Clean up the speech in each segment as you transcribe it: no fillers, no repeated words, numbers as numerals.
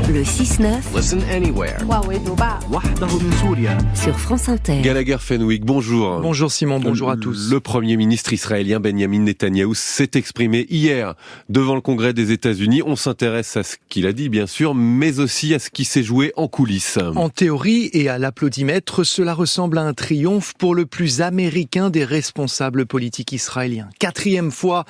Le 6-9. Listen anywhere. Sur France Inter. Gallagher Fenwick, bonjour. Bonjour Simon, bonjour à tous. Le Premier ministre israélien Benjamin Netanyahou s'est exprimé hier devant le Congrès des États-Unis. On s'intéresse à ce qu'il a dit, bien sûr, mais aussi à ce qui s'est joué en coulisses. En théorie et à l'applaudimètre, cela ressemble à un triomphe pour le plus américain des responsables politiques israéliens. 4e fois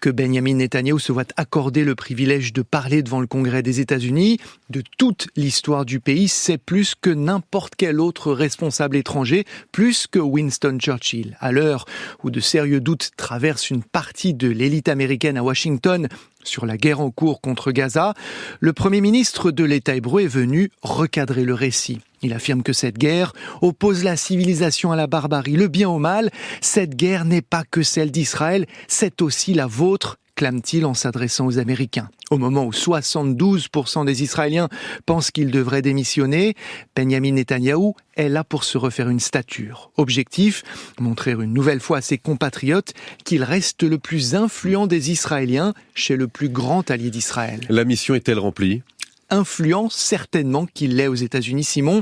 que Benjamin Netanyahou se voit accorder le privilège de parler devant le Congrès des États-Unis. De toute l'histoire du pays, c'est plus que n'importe quel autre responsable étranger, plus que Winston Churchill. À l'heure où de sérieux doutes traversent une partie de l'élite américaine à Washington sur la guerre en cours contre Gaza, le Premier ministre de l'État hébreu est venu recadrer le récit. Il affirme que cette guerre oppose la civilisation à la barbarie, le bien au mal. Cette guerre n'est pas que celle d'Israël, c'est aussi la vôtre, clame-t-il en s'adressant aux Américains. Au moment où 72% des Israéliens pensent qu'il devrait démissionner, Benjamin Netanyahou est là pour se refaire une stature. Objectif, montrer une nouvelle fois à ses compatriotes qu'il reste le plus influent des Israéliens chez le plus grand allié d'Israël. La mission est-elle remplie ? Influent, certainement qu'il l'est aux États-Unis, Simon.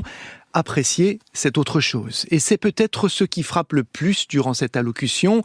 Apprécier, c'est autre chose. Et c'est peut-être ce qui frappe le plus durant cette allocution.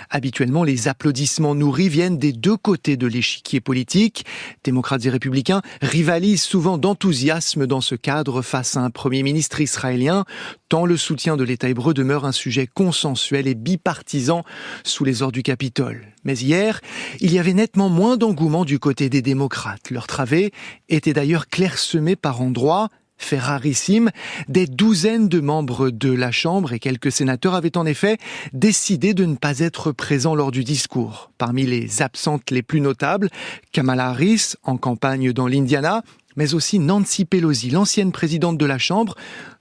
Habituellement, les applaudissements nourris viennent des deux côtés de l'échiquier politique. Démocrates et républicains rivalisent souvent d'enthousiasme dans ce cadre face à un Premier ministre israélien, tant le soutien de l'État hébreu demeure un sujet consensuel et bipartisan sous les ors du Capitole. Mais hier, il y avait nettement moins d'engouement du côté des démocrates. Leur travée était d'ailleurs clairsemée par endroits. Fait rarissime, des douzaines de membres de la Chambre et quelques sénateurs avaient en effet décidé de ne pas être présents lors du discours. Parmi les absentes les plus notables, Kamala Harris, en campagne dans l'Indiana, mais aussi Nancy Pelosi, l'ancienne présidente de la Chambre.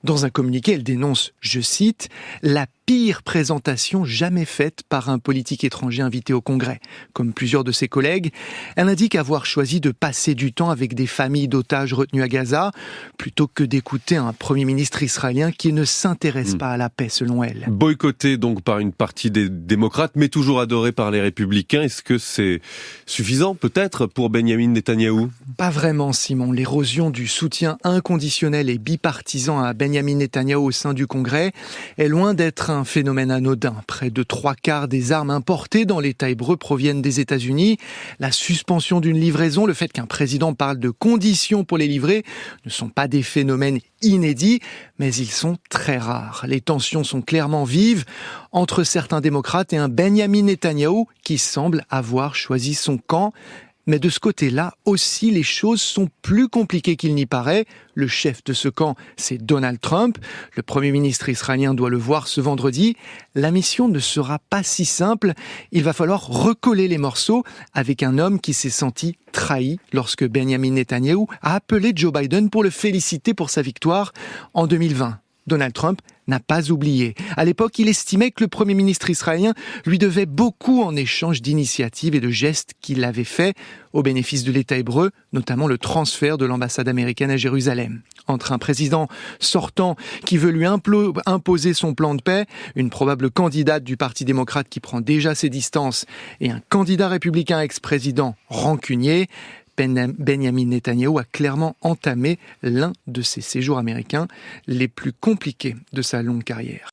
Dans un communiqué, elle dénonce, je cite, « la pire présentation jamais faite par un politique étranger invité au Congrès ». Comme plusieurs de ses collègues, elle indique avoir choisi de passer du temps avec des familles d'otages retenus à Gaza, plutôt que d'écouter un Premier ministre israélien qui ne s'intéresse pas à la paix, selon elle. Boycotté donc par une partie des démocrates, mais toujours adoré par les républicains, est-ce que c'est suffisant peut-être pour Benjamin Netanyahou ? Pas vraiment, Simon. L'érosion du soutien inconditionnel et bipartisan à Benjamin Netanyahou au sein du Congrès est loin d'être un phénomène anodin. Près de 3/4 des armes importées dans l'État hébreu proviennent des États-Unis. La suspension d'une livraison, le fait qu'un président parle de conditions pour les livrer, ne sont pas des phénomènes inédits, mais ils sont très rares. Les tensions sont clairement vives entre certains démocrates et un Benjamin Netanyahou qui semble avoir choisi son camp. Mais de ce côté-là aussi, les choses sont plus compliquées qu'il n'y paraît. Le chef de ce camp, c'est Donald Trump. Le Premier ministre israélien doit le voir ce vendredi. La mission ne sera pas si simple. Il va falloir recoller les morceaux avec un homme qui s'est senti trahi lorsque Benjamin Netanyahou a appelé Joe Biden pour le féliciter pour sa victoire en 2020. Donald Trump n'a pas oublié. À l'époque, il estimait que le Premier ministre israélien lui devait beaucoup en échange d'initiatives et de gestes qu'il avait faits au bénéfice de l'État hébreu, notamment le transfert de l'ambassade américaine à Jérusalem. Entre un président sortant qui veut lui imposer son plan de paix, une probable candidate du Parti démocrate qui prend déjà ses distances et un candidat républicain ex-président rancunier, Benjamin Netanyahou a clairement entamé l'un de ses séjours américains les plus compliqués de sa longue carrière.